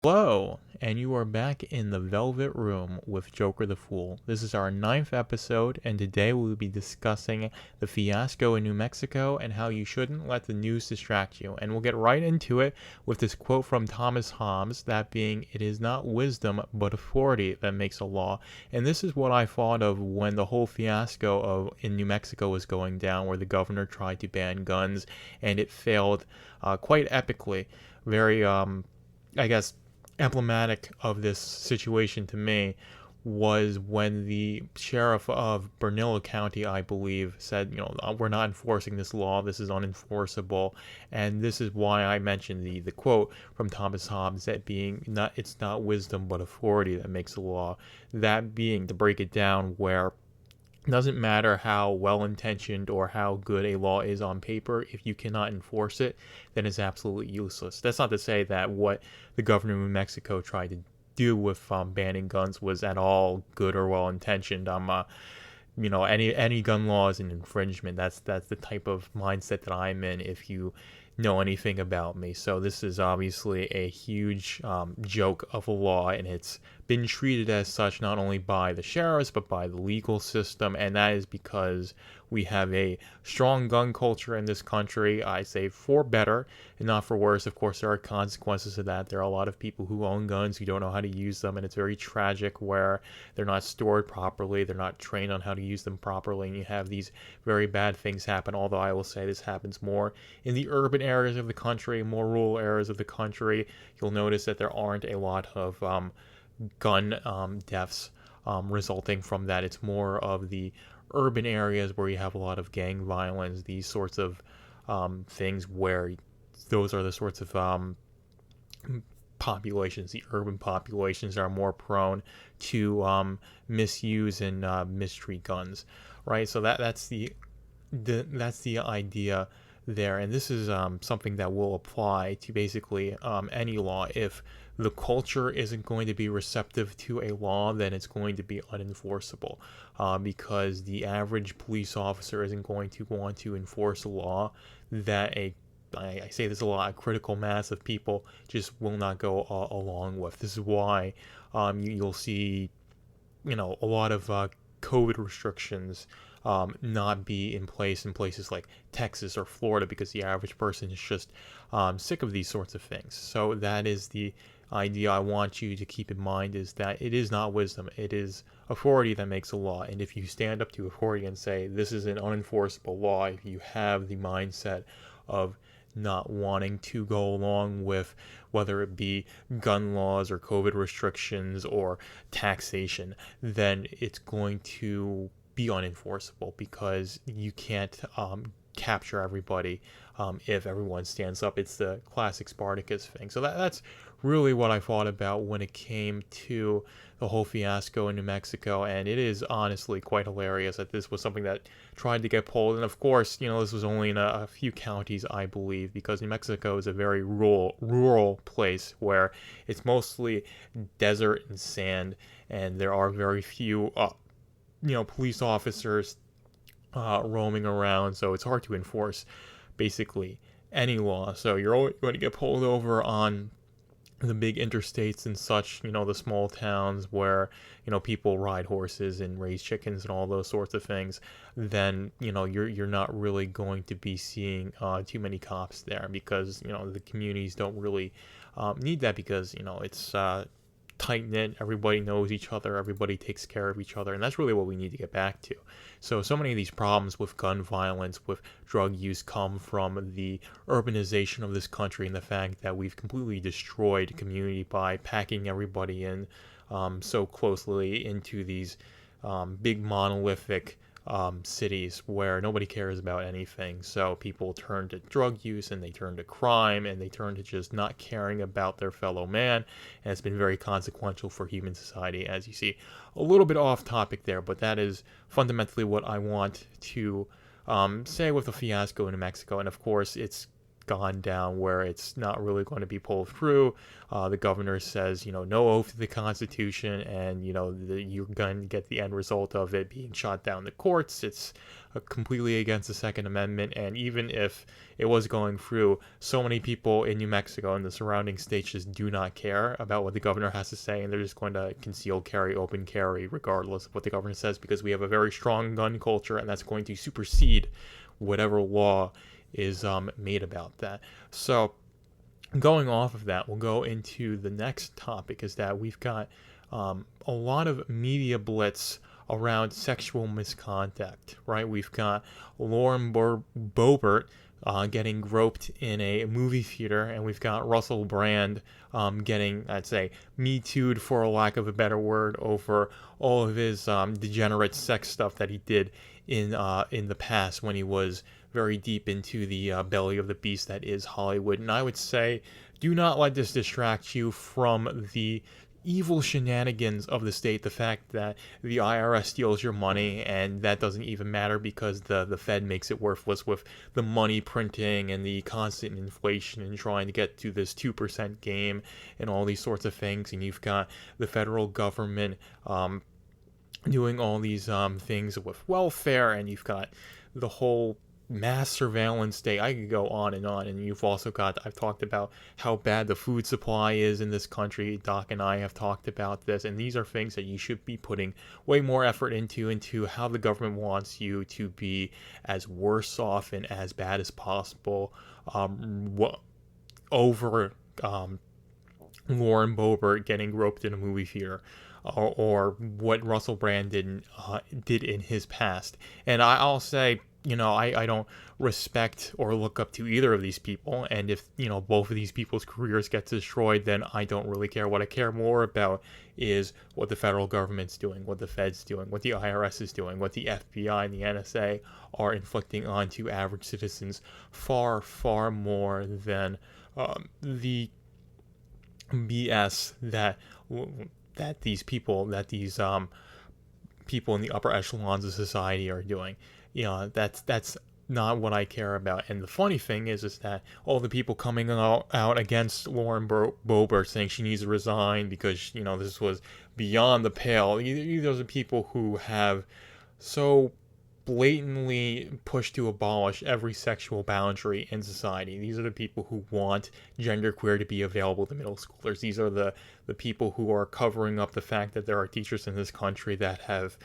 Hello, and you are back in the Velvet Room with Joker the Fool. This is our 9th episode, and today we will be discussing the fiasco in New Mexico and how you shouldn't let the news distract you. And we'll get right into it with this quote from Thomas Hobbes, that being, "It is not wisdom but authority that makes a law." And this is what I thought of when the whole fiasco in New Mexico was going down, where the governor tried to ban guns, and it failed quite epically. Very, I guess, emblematic of this situation to me was when the sheriff of Bernalillo County, I believe, said, we're not enforcing this law. This is unenforceable. And this is why I mentioned the quote from Thomas Hobbes, that being, it's not wisdom but authority that makes the law. That being, to break it down, where it doesn't matter how well-intentioned or how good a law is on paper. If you cannot enforce it, then it's absolutely useless. That's not to say that what the governor of New Mexico tried to do with banning guns was at all good or well-intentioned. Any gun law is an infringement. That's the type of mindset that I'm in, if you know anything about me. So this is obviously a huge joke of a law, and it's been treated as such not only by the sheriffs but by the legal system, and that is because we have a strong gun culture in this country. I say for better and not for worse. Of course, there are consequences to that. There are a lot of people who own guns who don't know how to use them, and it's very tragic where they're not stored properly, they're not trained on how to use them properly, and you have these very bad things happen. Although I will say this happens more in the urban areas of the country, more rural areas of the country. You'll notice that there aren't a lot of gun deaths resulting from that. It's more of the urban areas where you have a lot of gang violence, these sorts of things, where those are the sorts of populations. The urban populations are more prone to misuse and mistreat guns, right? So that's the idea there, and this is something that will apply to basically any law. If the culture isn't going to be receptive to a law, then it's going to be unenforceable, because the average police officer isn't going to want to enforce a law that I say this a lot, a critical mass of people just will not go along with. This is why you'll see, a lot of COVID restrictions not be in place in places like Texas or Florida, because the average person is just sick of these sorts of things. So that is the idea I want you to keep in mind, is that it is not wisdom, it is authority that makes a law. And if you stand up to authority and say this is an unenforceable law, if you have the mindset of not wanting to go along with whether it be gun laws or COVID restrictions or taxation, then it's going to be unenforceable, because you can't capture everybody if everyone stands up. It's the classic Spartacus thing. So that's really what I thought about when it came to the whole fiasco in New Mexico, and it is honestly quite hilarious that this was something that tried to get pulled. And of course, this was only in a few counties, I believe, because New Mexico is a very rural place where it's mostly desert and sand, and there are very few police officers roaming around, so it's hard to enforce basically any law. So you're always going to get pulled over on the big interstates and such, the small towns where, people ride horses and raise chickens and all those sorts of things. Then, you're not really going to be seeing too many cops there, because, the communities don't really need that, because, it's tight-knit, everybody knows each other, everybody takes care of each other, and that's really what we need to get back to. So many of these problems with gun violence, with drug use, come from the urbanization of this country, and the fact that we've completely destroyed community by packing everybody in so closely into these big monolithic cities where nobody cares about anything. So people turn to drug use, and they turn to crime, and they turn to just not caring about their fellow man, and it's been very consequential for human society, as you see. A little bit off topic there, but that is fundamentally what I want to say with the fiasco in New Mexico. And of course, it's gone down where it's not really going to be pulled through. The governor says, no oath to the Constitution, and, you're going to get the end result of it being shot down the courts. It's completely against the Second Amendment, and even if it was going through, so many people in New Mexico and the surrounding states just do not care about what the governor has to say, and they're just going to conceal carry, open carry, regardless of what the governor says, because we have a very strong gun culture, and that's going to supersede whatever law is made about that. So going off of that, we'll go into the next topic, is that we've got a lot of media blitz around sexual misconduct, right? We've got Lauren Boeburt getting groped in a movie theater, and we've got Russel Brand getting, I'd say, Me Too'd, for a lack of a better word, over all of his degenerate sex stuff that he did in the past, when he was very deep into the belly of the beast that is Hollywood. And I would say, do not let this distract you from the evil shenanigans of the state, the fact that the IRS steals your money, and that doesn't even matter because the Fed makes it worthless with the money printing and the constant inflation and trying to get to this 2% game and all these sorts of things. And you've got the federal government doing all these things with welfare, and you've got the whole mass surveillance state. I could go on, and you've also got, I've talked about how bad the food supply is in this country. Doc and I have talked about this, and these are things that you should be putting way more effort into how the government wants you to be as worse off and as bad as possible over Lauren Boeburt getting roped in a movie theater, or what Russell Brand did in his past. And I'll say, I don't respect or look up to either of these people, and if both of these people's careers get destroyed, then I don't really care. What I care more about is what the federal government's doing, what the Fed's doing, what the IRS is doing, what the FBI and the NSA are inflicting onto average citizens, far, far more than the BS that these people in the upper echelons of society are doing. That's not what I care about. And the funny thing is that all the people coming out against Lauren Boeburt, saying she needs to resign because this was beyond the pale. Those are people who have so blatantly pushed to abolish every sexual boundary in society. These are the people who want genderqueer to be available to middle schoolers. These are the people who are covering up the fact that there are teachers in this country that have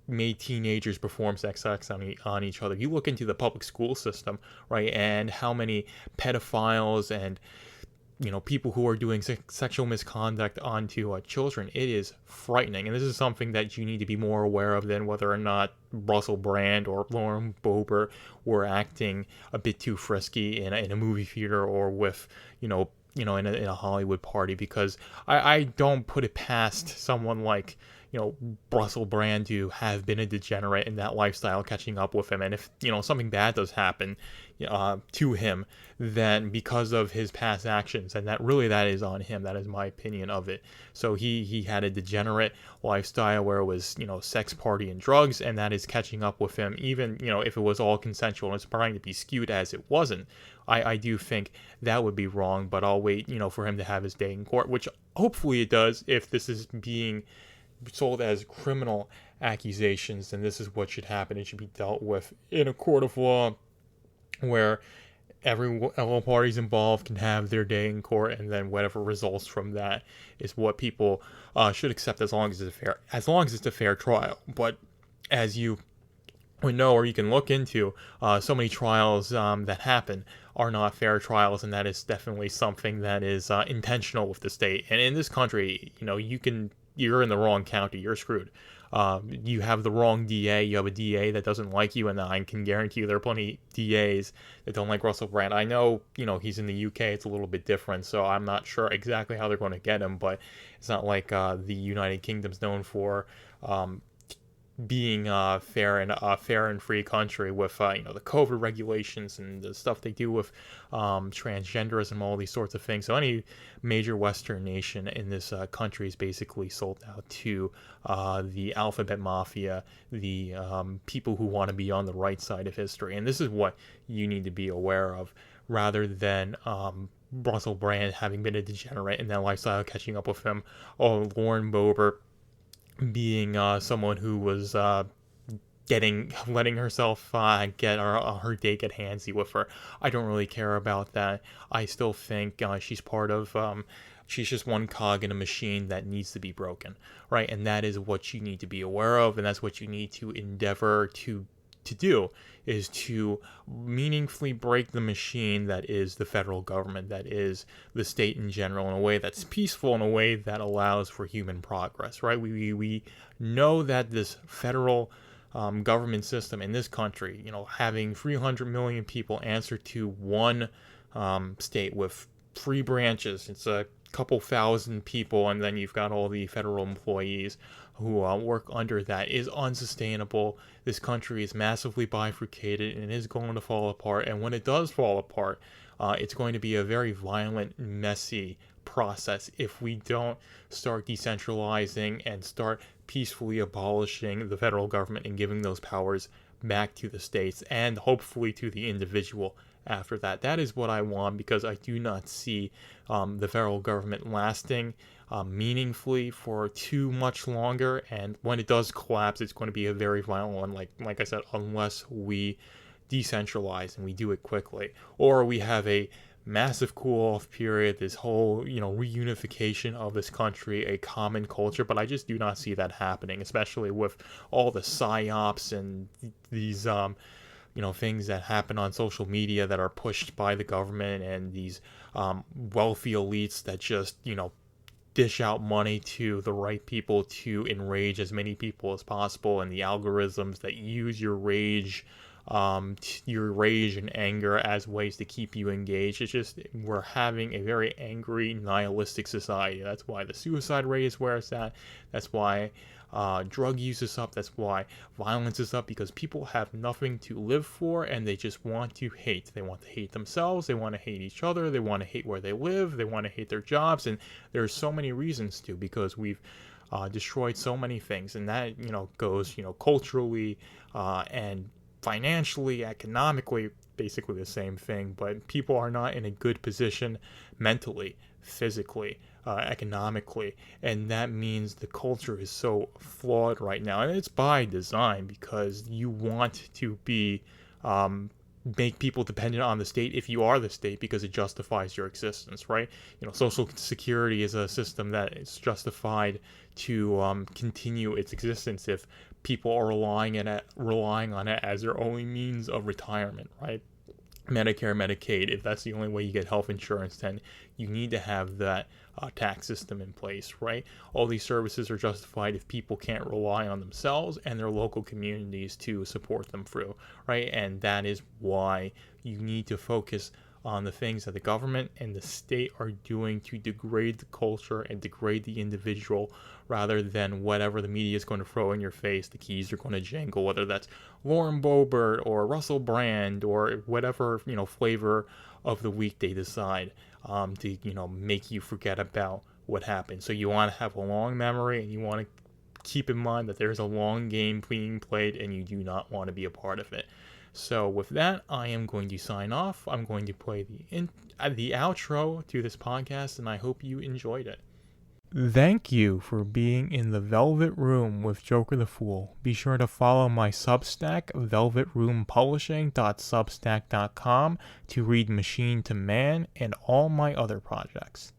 made teenagers perform sex acts on each other. You look into the public school system, right, and how many pedophiles and people who are doing sexual misconduct onto children. It is frightening, and this is something that you need to be more aware of than whether or not Russell Brand or Lauren Boeburt were acting a bit too frisky in a movie theater or with in a Hollywood party, because I don't put it past someone like Russell Brand to have been a degenerate in that lifestyle catching up with him. And if something bad does happen to him, then because of his past actions, and that is on him. That is my opinion of it. So he had a degenerate lifestyle where it was sex, party, and drugs, and that is catching up with him, even if it was all consensual and it's trying to be skewed as it wasn't. I do think that would be wrong, but I'll wait for him to have his day in court, which hopefully it does. If this is being sold as criminal accusations, then this is what should happen. It should be dealt with in a court of law where all parties involved can have their day in court, and then whatever results from that is what people should accept, as long as it's a fair trial. But as you would know, or you can look into, so many trials that happen are not fair trials, and that is definitely something that is intentional with the state. And in this country, you're in the wrong county, you're screwed. You have the wrong DA, you have a DA that doesn't like you, and I can guarantee you there are plenty of DAs that don't like Russell Brand. I know, he's in the UK, it's a little bit different, so I'm not sure exactly how they're going to get him, but it's not like the United Kingdom's known for being fair and free country with the COVID regulations and the stuff they do with transgenderism, all these sorts of things. So any major Western nation in this country is basically sold out to the alphabet mafia, the people who want to be on the right side of history. And this is what you need to be aware of rather than Russell Brand having been a degenerate and that lifestyle catching up with him, or Lauren Boeburt being someone who was letting herself get her day get handsy with her. I don't really care about that. I still think she's part of she's just one cog in a machine that needs to be broken, right? And that is what you need to be aware of, and that's what you need to endeavor to do, is to meaningfully break the machine that is the federal government, that is the state in general, in a way that's peaceful, in a way that allows for human progress, right? We know that this federal government system in this country, having 300 million people answer to one state with 3 branches, it's a couple thousand people, and then you've got all the federal employees who work under that, is unsustainable. This country is massively bifurcated and is going to fall apart. And when it does fall apart, it's going to be a very violent, messy process if we don't start decentralizing and start peacefully abolishing the federal government and giving those powers back to the states and hopefully to the individual after that. That is what I want, because I do not see the federal government lasting meaningfully for too much longer. And when it does collapse, it's going to be a very violent one, like I said, unless we decentralize and we do it quickly, or we have a massive cool-off period, this whole reunification of this country, a common culture. But I just do not see that happening, especially with all the psyops and these things that happen on social media that are pushed by the government, and these wealthy elites that just dish out money to the right people to enrage as many people as possible, and the algorithms that use your rage and anger as ways to keep you engaged. It's just, we're having a very angry, nihilistic society. That's why the suicide rate is where it's at. That's why drug use is up. That's why violence is up, because people have nothing to live for, and they just want to hate. They want to hate themselves. They want to hate each other. They want to hate where they live. They want to hate their jobs. And there's so many reasons to, because we've destroyed so many things. And that, goes, culturally and financially, economically, basically the same thing. But people are not in a good position mentally, physically, economically, and that means the culture is so flawed right now. And it's by design, because you want to be make people dependent on the state if you are the state, because it justifies your existence, right? Social security is a system that is justified to continue its existence if people are relying on it as their only means of retirement, right? Medicare, Medicaid, if that's the only way you get health insurance, then you need to have that tax system in place, right? All these services are justified if people can't rely on themselves and their local communities to support them through, right? And that is why you need to focus on the things that the government and the state are doing to degrade the culture and degrade the individual, rather than whatever the media is going to throw in your face. The keys are going to jangle, whether that's Lauren Boeburt or Russell Brand or whatever flavor of the week they decide to make you forget about what happened. So you want to have a long memory, and you want to keep in mind that there's a long game being played, and you do not want to be a part of it. So with that, I am going to sign off. I'm going to play the outro to this podcast, and I hope you enjoyed it. Thank you for being in the Velvet Room with Jokerthefool. Be sure to follow my Substack, velvetroompublishing.substack.com, to read Machine to Man and all my other projects.